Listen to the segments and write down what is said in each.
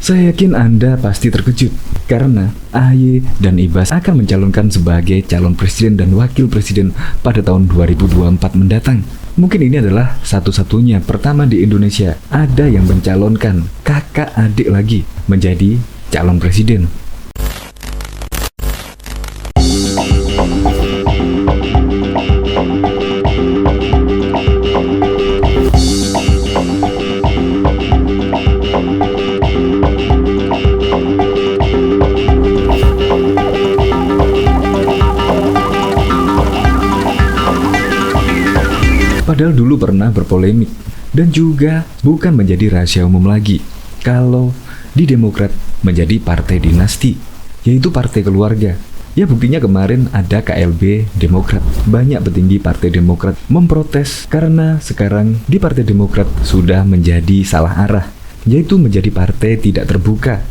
Saya yakin Anda pasti terkejut karena AHY dan Ibas akan mencalonkan sebagai calon presiden dan wakil presiden pada tahun 2024 mendatang. Mungkin ini adalah satu-satunya pertama di Indonesia ada yang mencalonkan kakak adik lagi menjadi calon presiden. Padahal dulu pernah berpolemik dan juga bukan menjadi rahasia umum lagi kalau di Demokrat menjadi partai dinasti, yaitu partai keluarga. Ya buktinya kemarin ada KLB Demokrat. Banyak petinggi partai Demokrat memprotes karena sekarang di partai Demokrat sudah menjadi salah arah, yaitu menjadi partai tidak terbuka,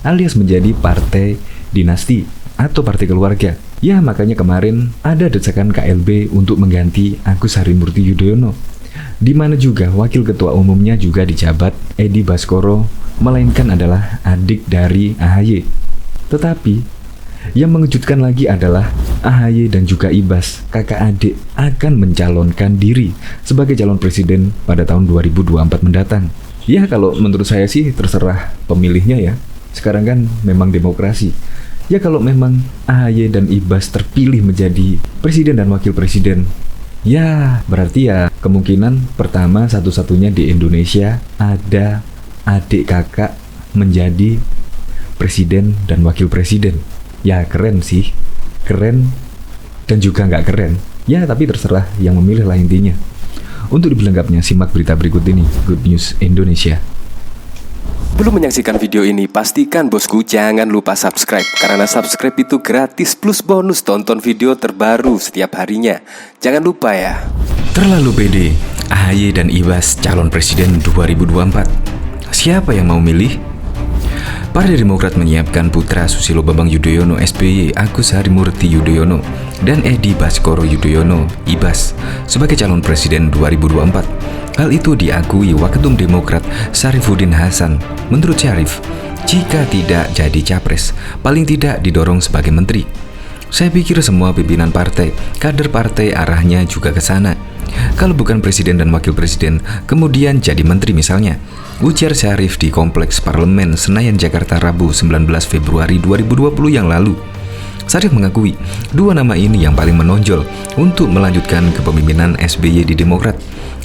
alias menjadi partai dinasti atau partai keluarga. Ya makanya kemarin ada desakan KLB untuk mengganti Agus Harimurti Yudhoyono, di mana juga wakil ketua umumnya juga dijabat Edi Baskoro, melainkan adalah adik dari AHY. Tetapi yang mengejutkan lagi adalah AHY dan juga Ibas, kakak adik, akan mencalonkan diri sebagai calon presiden pada tahun 2024 mendatang. Ya kalau menurut saya sih terserah pemilihnya ya. Sekarang kan memang demokrasi. Ya kalau memang AHY dan Ibas terpilih menjadi presiden dan wakil presiden, ya berarti ya kemungkinan pertama satu-satunya di Indonesia ada adik kakak menjadi presiden dan wakil presiden. Ya keren sih, keren dan juga nggak keren. Ya tapi terserah yang memilih lah intinya. Untuk lebih lengkapnya simak berita berikut ini, Good News Indonesia. Belum menyaksikan video ini, pastikan bosku jangan lupa subscribe. Karena subscribe itu gratis plus bonus tonton video terbaru setiap harinya. Jangan lupa ya. Terlalu pede, AHY dan Ibas calon presiden 2024. Siapa yang mau milih? Partai Demokrat menyiapkan putra Susilo Bambang Yudhoyono SBY, Agus Harimurti Yudhoyono, dan Edi Baskoro Yudhoyono, Ibas, sebagai calon presiden 2024. Hal itu diakui Waketum Demokrat Syarifudin Hasan. Menurut Syarif, jika tidak jadi capres, paling tidak didorong sebagai menteri. Saya pikir semua pimpinan partai, kader partai arahnya juga ke sana. Kalau bukan presiden dan wakil presiden, kemudian jadi menteri misalnya. Ujar Syarif di Kompleks Parlemen Senayan Jakarta Rabu 19 Februari 2020 yang lalu. Syarif mengakui dua nama ini yang paling menonjol untuk melanjutkan kepemimpinan SBY di Demokrat.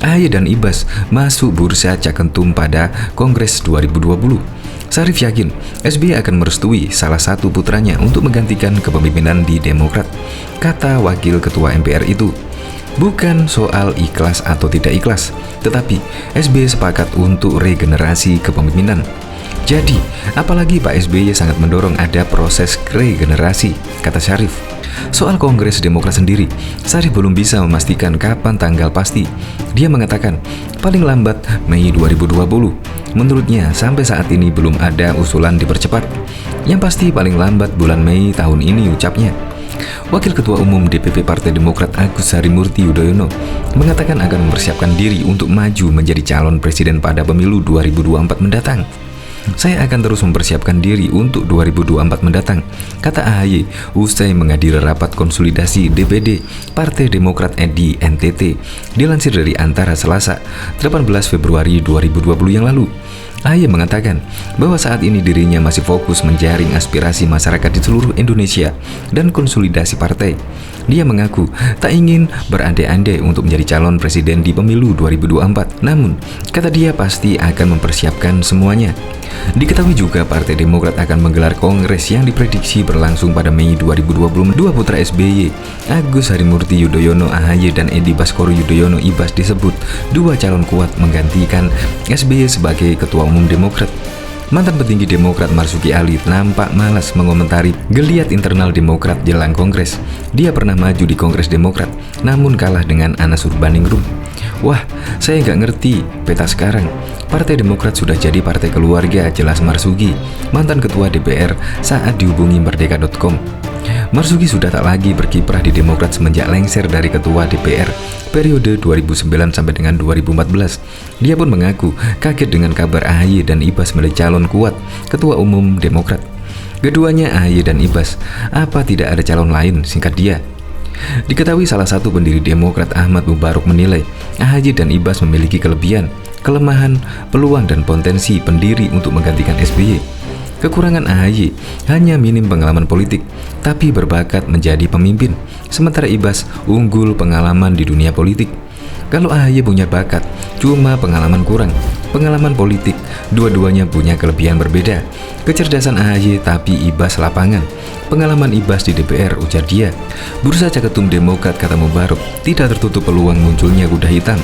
AHY dan Ibas masuk bursa Cakentum pada Kongres 2020. Syarif yakin SBY akan merestui salah satu putranya untuk menggantikan kepemimpinan di Demokrat. Kata Wakil Ketua MPR itu, bukan soal ikhlas atau tidak ikhlas, tetapi SBY sepakat untuk regenerasi kepemimpinan. Jadi, apalagi Pak SBY sangat mendorong ada proses regenerasi, kata Syarif. Soal Kongres Demokrat sendiri, Syarif belum bisa memastikan kapan tanggal pasti. Dia mengatakan, paling lambat Mei 2020. Menurutnya, sampai saat ini belum ada usulan dipercepat. Yang pasti paling lambat bulan Mei tahun ini, ucapnya. Wakil Ketua Umum DPP Partai Demokrat Agus Harimurti Yudhoyono mengatakan akan mempersiapkan diri untuk maju menjadi calon presiden pada pemilu 2024 mendatang. Saya akan terus mempersiapkan diri untuk 2024 mendatang, kata AHY usai menghadiri rapat konsolidasi DPD Partai Demokrat di NTT, dilansir dari Antara Selasa 18 Februari 2020 yang lalu. AHY mengatakan bahwa saat ini dirinya masih fokus menjaring aspirasi masyarakat di seluruh Indonesia dan konsolidasi partai. Dia mengaku tak ingin berandai-andai untuk menjadi calon presiden di pemilu 2024. Namun, kata dia pasti akan mempersiapkan semuanya. Diketahui juga Partai Demokrat akan menggelar kongres yang diprediksi berlangsung pada Mei 2020. Dua putra SBY, Agus Harimurti Yudhoyono AHY dan Edi Baskoro Yudhoyono Ibas disebut dua calon kuat menggantikan SBY sebagai Ketua Umum Demokrat. Mantan petinggi Demokrat Marzuki Ali nampak malas mengomentari geliat internal Demokrat jelang Kongres. Dia pernah maju di Kongres Demokrat, namun kalah dengan Anas Urbaningrum. Wah, saya nggak ngerti peta sekarang. Partai Demokrat sudah jadi partai keluarga, jelas Marzuki, mantan ketua DPR saat dihubungi Merdeka.com. Marzuki sudah tak lagi berkiprah di Demokrat semenjak lengser dari ketua DPR periode 2009 sampai dengan 2014. Dia pun mengaku kaget dengan kabar AHY dan Ibas menjadi calon kuat ketua umum Demokrat. Keduanya AHY dan Ibas, apa tidak ada calon lain, singkat dia. Diketahui salah satu pendiri Demokrat Ahmad Mubarok menilai AHY dan Ibas memiliki kelebihan, kelemahan, peluang dan potensi pendiri untuk menggantikan SBY. Kekurangan AHY hanya minim pengalaman politik, tapi berbakat menjadi pemimpin, sementara Ibas unggul pengalaman di dunia politik. Kalau AHY punya bakat, cuma pengalaman kurang. Pengalaman politik, dua-duanya punya kelebihan berbeda. Kecerdasan AHY tapi Ibas lapangan. Pengalaman Ibas di DPR, ujar dia. Bursa Caketum Demokrat, kata Mubarok, tidak tertutup peluang munculnya kuda hitam.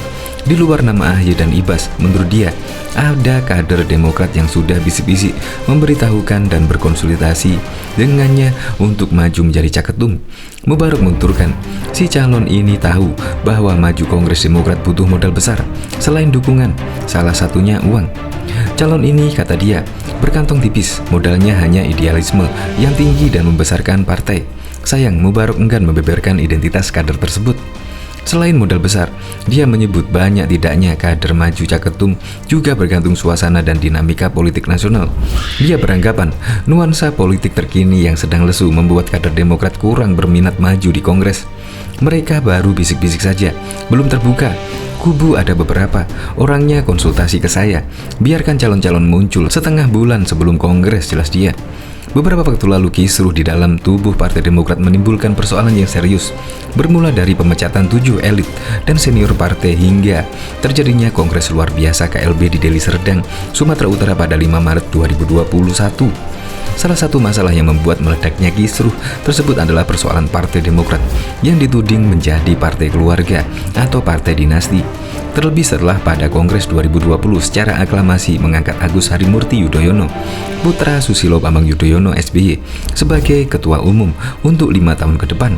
Di luar nama AHY dan Ibas, menurut dia, ada kader Demokrat yang sudah bisik-bisik memberitahukan dan berkonsultasi dengannya untuk maju menjadi Caketum. Mubarok menuturkan, si calon ini tahu bahwa maju Kongres Demokrat butuh modal besar, selain dukungan, salah satunya uang. Calon ini, kata dia, berkantong tipis, modalnya hanya idealisme yang tinggi dan membesarkan partai. Sayang, Mubarok enggan membeberkan identitas kader tersebut. Selain modal besar, dia menyebut banyak tidaknya kader maju Caketum juga bergantung suasana dan dinamika politik nasional. Dia beranggapan nuansa politik terkini yang sedang lesu membuat kader Demokrat kurang berminat maju di Kongres. Mereka baru bisik-bisik saja, belum terbuka. Kubu ada beberapa, orangnya konsultasi ke saya. Biarkan calon-calon muncul setengah bulan sebelum Kongres, jelas dia. Beberapa waktu lalu kisruh di dalam tubuh Partai Demokrat menimbulkan persoalan yang serius, bermula dari pemecatan 7 elit dan senior partai hingga terjadinya Kongres luar biasa KLB di Deli Serdang, Sumatera Utara pada 5 Maret 2021. Salah satu masalah yang membuat meledaknya kisruh tersebut adalah persoalan Partai Demokrat yang dituding menjadi partai keluarga atau partai dinasti. Terlebih setelah pada Kongres 2020 secara aklamasi mengangkat Agus Harimurti Yudhoyono, putra Susilo Bambang Yudhoyono SBY, sebagai ketua umum untuk 5 tahun ke depan.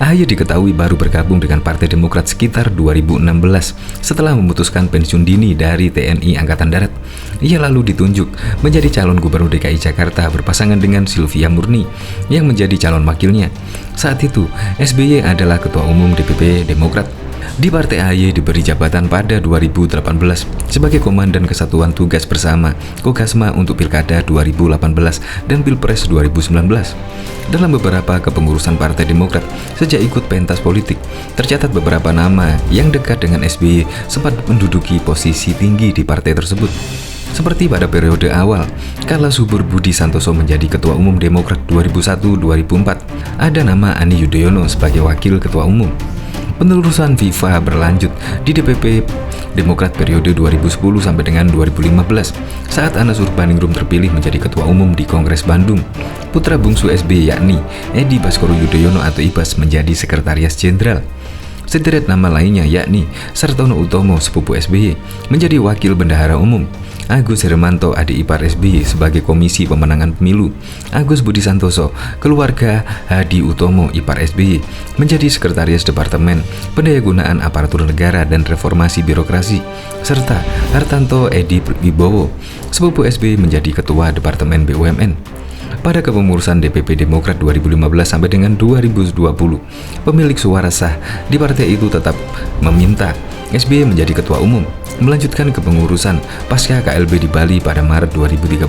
AHY diketahui baru bergabung dengan Partai Demokrat sekitar 2016 setelah memutuskan pensiun dini dari TNI Angkatan Darat. Ia lalu ditunjuk menjadi calon gubernur DKI Jakarta berpasangan dengan Silvia Murni yang menjadi calon wakilnya. Saat itu, SBY adalah ketua umum DPP Demokrat. Di Partai AHY diberi jabatan pada 2018 sebagai Komandan Kesatuan Tugas Bersama Kogasma untuk Pilkada 2018 dan Pilpres 2019. Dalam beberapa kepengurusan Partai Demokrat sejak ikut pentas politik, tercatat beberapa nama yang dekat dengan SBY sempat menduduki posisi tinggi di partai tersebut. Seperti pada periode awal, kala subur Budi Santoso menjadi Ketua Umum Demokrat 2001-2004, ada nama Ani Yudhoyono sebagai Wakil Ketua Umum. Penelusuran FIFA berlanjut di DPP Demokrat periode 2010 sampai dengan 2015 saat Anas Urbaningrum terpilih menjadi Ketua Umum di Kongres Bandung. Putra bungsu SBY yakni Edi Baskoro Yudhoyono atau Ibas menjadi Sekretaris Jenderal. Sederet nama lainnya yakni Sartono Utomo sepupu SBY menjadi Wakil Bendahara Umum, Agus Hermanto adik ipar SBY sebagai Komisi Pemenangan Pemilu, Agus Budi Santoso keluarga Hadi Utomo ipar SBY menjadi Sekretaris Departemen Pendayagunaan Aparatur Negara dan Reformasi Birokrasi, serta Hartanto Edi Wibowo sepupu SBY menjadi Ketua Departemen BUMN. Pada kepengurusan DPP Demokrat 2015 sampai dengan 2020, pemilik suara sah di partai itu tetap meminta SBY menjadi ketua umum, melanjutkan kepengurusan pasca KLB di Bali pada Maret 2013.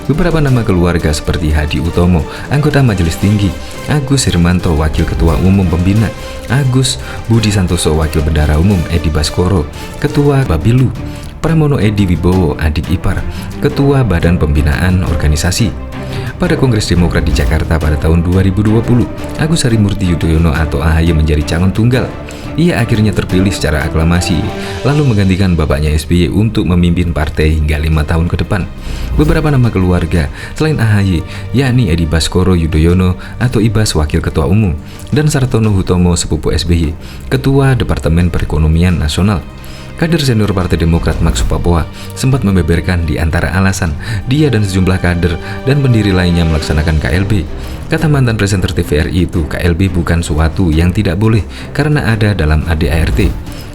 Beberapa nama keluarga seperti Hadi Utomo, anggota Majelis Tinggi, Agus Hermanto, Wakil Ketua Umum Pembina, Agus Budi Santoso, Wakil Bendahara Umum, Edi Baskoro, Ketua Bapilu, Pramono Edi Wibowo, adik ipar, Ketua Badan Pembinaan Organisasi. Pada Kongres Demokrat di Jakarta pada tahun 2020, Agus Harimurti Yudhoyono atau AHY menjadi calon tunggal. Ia akhirnya terpilih secara aklamasi, lalu menggantikan bapaknya SBY untuk memimpin partai hingga 5 tahun ke depan. Beberapa nama keluarga selain AHY, yakni Edi Baskoro Yudhoyono atau Ibas Wakil Ketua Umum, dan Sartono Hutomo sepupu SBY, Ketua Departemen Perekonomian Nasional. Kader senior Partai Demokrat Max Papua sempat membeberkan di antara alasan dia dan sejumlah kader dan pendiri lainnya melaksanakan KLB. Kata mantan presenter TVRI itu, KLB bukan suatu yang tidak boleh karena ada dalam ADART.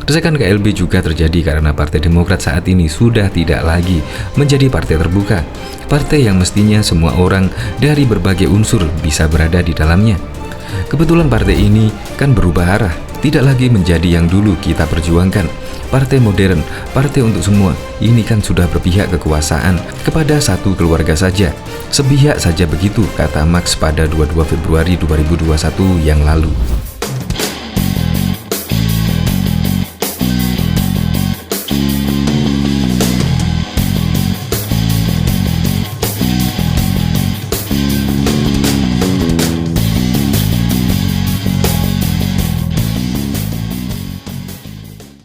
Desakan KLB juga terjadi karena Partai Demokrat saat ini sudah tidak lagi menjadi partai terbuka, partai yang mestinya semua orang dari berbagai unsur bisa berada di dalamnya. Kebetulan partai ini kan berubah arah, tidak lagi menjadi yang dulu kita perjuangkan, partai modern, partai untuk semua. Ini kan sudah berpihak kekuasaan kepada satu keluarga saja, sepihak saja begitu, kata Max pada 22 Februari 2021 yang lalu.